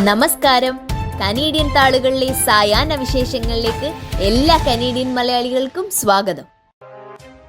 നമസ്കാരം. കനേഡിയൻ താളുകളിലെ സായാഹ്ന വിശേഷങ്ങളിലേക്ക് എല്ലാ കനേഡിയൻ മലയാളികൾക്കും സ്വാഗതം.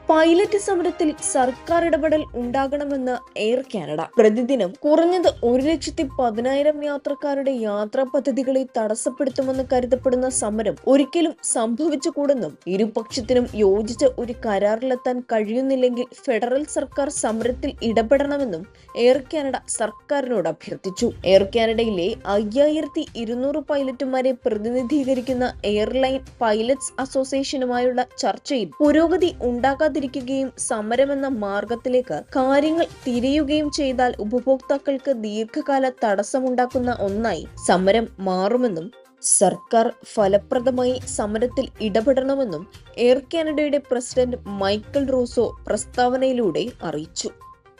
പൈലറ്റ് സമരത്തിൽ സർക്കാർ ഇടപെടൽ ഉണ്ടാകണമെന്ന് എയർ കാനഡ. പ്രതിദിനം കുറഞ്ഞത് 1,10,000 യാത്രക്കാരുടെ യാത്രാ പദ്ധതികളെ തടസ്സപ്പെടുത്തുമെന്ന് കരുതപ്പെടുന്ന സമരം ഒരിക്കലും സംഭവിച്ചുകൂടെന്നും ഇരുപക്ഷത്തിനും യോജിച്ച ഒരു കരാറിലെത്താൻ കഴിയുന്നില്ലെങ്കിൽ ഫെഡറൽ സർക്കാർ സമരത്തിൽ ഇടപെടണമെന്നും എയർ കാനഡ സർക്കാരിനോട് അഭ്യർത്ഥിച്ചു. എയർ കാനഡയിലെ 5,200 പൈലറ്റുമാരെ പ്രതിനിധീകരിക്കുന്ന എയർലൈൻ പൈലറ്റ്സ് അസോസിയേഷനുമായുള്ള ചർച്ചയിൽ പുരോഗതി ഉണ്ടാകാതെ സമരമെന്ന മാർഗത്തിലേക്ക് കാര്യങ്ങൾ തിരിയുകയും ചെയ്താൽ ഉപഭോക്താക്കൾക്ക് ദീർഘകാല തടസ്സമുണ്ടാക്കുന്ന ഒന്നായി സമരം മാറുമെന്നും സർക്കാർ ഫലപ്രദമായി സമരത്തിൽ ഇടപെടണമെന്നും എയർ കാനഡയുടെ പ്രസിഡന്റ് മൈക്കൽ റൂസോ പ്രസ്താവനയിലൂടെ അറിയിച്ചു.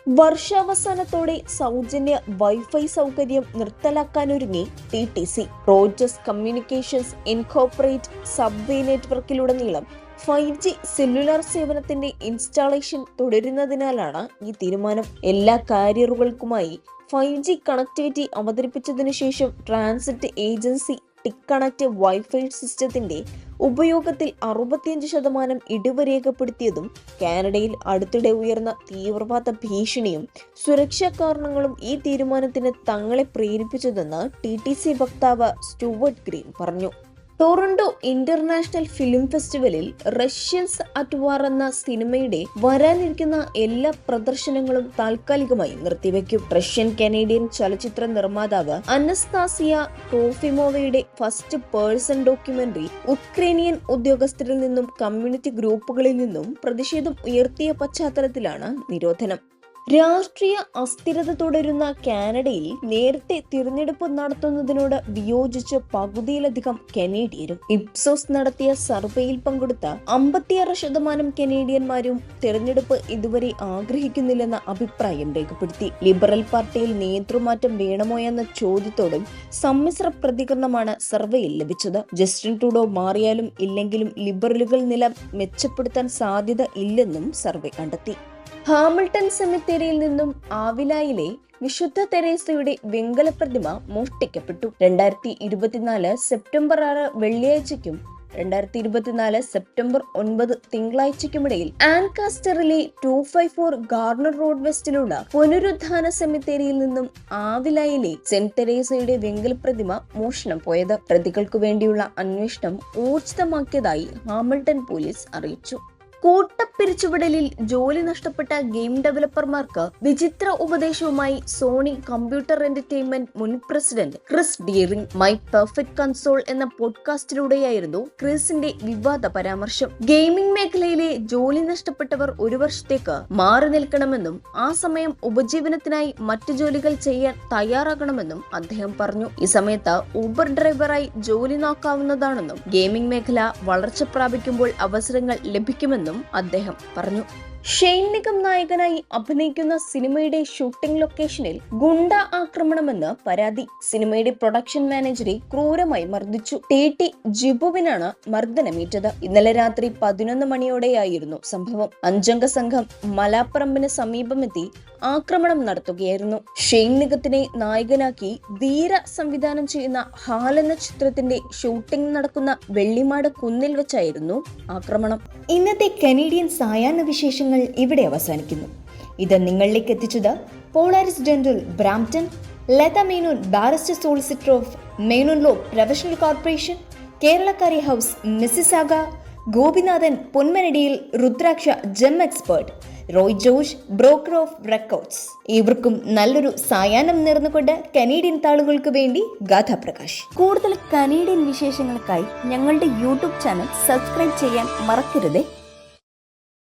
വർഷാവസാനത്തോടെ സൗജന്യ വൈഫൈ സൗകര്യം നിർത്തലാക്കാനൊരുങ്ങി TTC. Rogers Communications Incorporated subway നെറ്റ്വർക്കിലുടനീളം 5G സെല്ലുലാർ സേവനത്തിന്റെ ഇൻസ്റ്റാളേഷൻ തുടരുന്നതിനാലാണ് ഈ തീരുമാനം. എല്ലാ കാരിയറുകൾക്കുമായി 5G കണക്ടിവിറ്റി അവതരിപ്പിച്ചതിനു ശേഷം ട്രാൻസിറ്റ് ഏജൻസി ടിക് കണക്ട് വൈഫൈ സിസ്റ്റത്തിന്റെ ഉപയോഗത്തിൽ 65% ഇടിവ് രേഖപ്പെടുത്തിയതും കാനഡയിൽ അടുത്തിടെ ഉയർന്ന തീവ്രവാദ ഭീഷണിയും സുരക്ഷാ കാരണങ്ങളും ഈ തീരുമാനത്തിന് തങ്ങളെ പ്രേരിപ്പിച്ചതെന്ന് TTC വക്താവ് സ്റ്റുവർട്ട് ഗ്രീൻ പറഞ്ഞു. ടൊറന്റോ ഇന്റർനാഷണൽ ഫിലിം ഫെസ്റ്റിവലിൽ റഷ്യൻസ് അറ്റ് വാർ എന്ന സിനിമയുടെ വരാനിരിക്കുന്ന എല്ലാ പ്രദർശനങ്ങളും താൽക്കാലികമായി നിർത്തിവെക്കും. റഷ്യൻ കനേഡിയൻ ചലച്ചിത്ര നിർമ്മാതാവ് അനസ്താസിയ ട്രോഫിമോവയുടെ ഫസ്റ്റ് പേഴ്സൺ ഡോക്യുമെന്ററി ഉക്രൈനിയൻ ഉദ്യോഗസ്ഥരിൽ നിന്നും കമ്മ്യൂണിറ്റി ഗ്രൂപ്പുകളിൽ നിന്നും പ്രതിഷേധം ഉയർത്തിയ പശ്ചാത്തലത്തിലാണ് നിരോധനം. രാഷ്ട്രീയ അസ്ഥിരത തുടരുന്ന കാനഡയിൽ നേരത്തെ തിരഞ്ഞെടുപ്പ് നടത്തുന്നതിനോട് വിയോജിച്ച് പകുതിയിലധികം കനേഡിയരും. ഇപ്സോസ് നടത്തിയ സർവേയിൽ പങ്കെടുത്ത 56% കനേഡിയന്മാരും തിരഞ്ഞെടുപ്പ് ഇതുവരെ ആഗ്രഹിക്കുന്നില്ലെന്ന അഭിപ്രായം രേഖപ്പെടുത്തി. ലിബറൽ പാർട്ടിയിൽ നേതൃമാറ്റം വേണമോ എന്ന ചോദ്യത്തോടും സമ്മിശ്ര പ്രതികരണമാണ് സർവേയിൽ ലഭിച്ചത്. ജസ്റ്റിൻ ട്രൂഡോ മാറിയാലും ഇല്ലെങ്കിലും ലിബറലുകൾ നില മെച്ചപ്പെടുത്താൻ സാധ്യത ഇല്ലെന്നും സർവേ കണ്ടെത്തി. ഹാമിൽട്ടൺ സെമിത്തേരിയിൽ നിന്നും ആവിലായിലെ വിശുദ്ധ തെരേസയുടെ വെങ്കല പ്രതിമ മോഷ്ടിക്കപ്പെട്ടു. 2024 സെപ്റ്റംബർ 6 വെള്ളിയാഴ്ചയ്ക്കും 2024 സെപ്റ്റംബർ 9 തിങ്കളാഴ്ചയ്ക്കുമിടയിൽ ആൻകാസ്റ്ററിലെ 254 ഗാർണർ റോഡ് വെസ്റ്റിലുള്ള പുനരുദ്ധാന സെമിത്തേരിയിൽ നിന്നും ആവിലായിലെ സെന്റ് തെരേസയുടെ വെങ്കല പ്രതിമ മോഷണം പോയത്. പ്രതികൾക്കു വേണ്ടിയുള്ള അന്വേഷണം ഊർജിതമാക്കിയതായി ഹാമിൽട്ടൺ പോലീസ് അറിയിച്ചു. കൂട്ടപ്പിരിച്ചുവിടലിൽ ജോലി നഷ്ടപ്പെട്ട ഗെയിം ഡെവലപ്പർമാർക്ക് വിചിത്ര ഉപദേശവുമായി സോണി കമ്പ്യൂട്ടർ എന്റർടൈൻമെന്റ് മുൻ president Chris ഡിയറിംഗ്. My perfect console എന്ന പോഡ്കാസ്റ്റിലൂടെയായിരുന്നു ക്രിസിന്റെ വിവാദ പരാമർശം. ഗെയിമിംഗ് മേഖലയിലെ ജോലി നഷ്ടപ്പെട്ടവർ 1 വർഷത്തേക്ക് മാറി നിൽക്കണമെന്നും ആ സമയം ഉപജീവനത്തിനായി മറ്റു ജോലികൾ ചെയ്യാൻ തയ്യാറാകണമെന്നും അദ്ദേഹം പറഞ്ഞു. ഈ സമയത്ത് ഊബർ ഡ്രൈവറായി ജോലി നോക്കാവുന്നതാണെന്നും ഗെയിമിംഗ് മേഖല വളർച്ച പ്രാപിക്കുമ്പോൾ അവസരങ്ങൾ ലഭിക്കുമെന്നും അദ്ദേഹം പറഞ്ഞു. ഷെയ്ൻ നിഗം നായകനായി അഭിനയിക്കുന്ന സിനിമയുടെ ഷൂട്ടിംഗ് ലൊക്കേഷനിൽ ഗുണ്ട ആക്രമണമെന്ന് പരാതി. സിനിമയുടെ പ്രൊഡക്ഷൻ മാനേജറെ ക്രൂരമായി മർദ്ദിച്ചു. TT ജിബുവിനാണ് മർദ്ദനമേറ്റത്. ഇന്നലെ രാത്രി 11 മണിയോടെയായിരുന്നു സംഭവം. 5-അംഗ സംഘം മലാപ്പറമ്പിന് സമീപമെത്തി ആക്രമണം നടത്തുകയായിരുന്നു. ഷെയ്ൻ നിഗത്തിനെ നായകനാക്കി ധീര സംവിധാനം ചെയ്യുന്ന ഹാൽ എന്ന ചിത്രത്തിന്റെ ഷൂട്ടിംഗ് നടക്കുന്ന വെള്ളിമാട് കുന്നിൽ വെച്ചായിരുന്നു ആക്രമണം. ഇന്നത്തെ കനേഡിയൻ സായാഹ്ന വിശേഷങ്ങൾ ഇവിടെ അവസാനിക്കുന്നു. ഇത് നിങ്ങളിലേക്ക് എത്തിച്ചത് Polaris dental Brampton, Latha Menon barrister solicitor of Menon law professional corporation, കേരളക്കാരി house Mississauga, Gopinathan Ponmanadiyil Rudraksha gem expert, Roy George broker of records. ഇവർക്കും നല്ലൊരു സായാഹ്നം നേർന്നുകൊണ്ട് കനേഡിയൻ താളുകൾക്ക് വേണ്ടി ഗാഥാപ്രകാശ്. കൂടുതൽ കനേഡിയൻ വിശേഷങ്ങൾക്കായി ഞങ്ങളുടെ യൂട്യൂബ് ചാനൽ സബ്സ്ക്രൈബ് ചെയ്യാൻ മറക്കരുത്.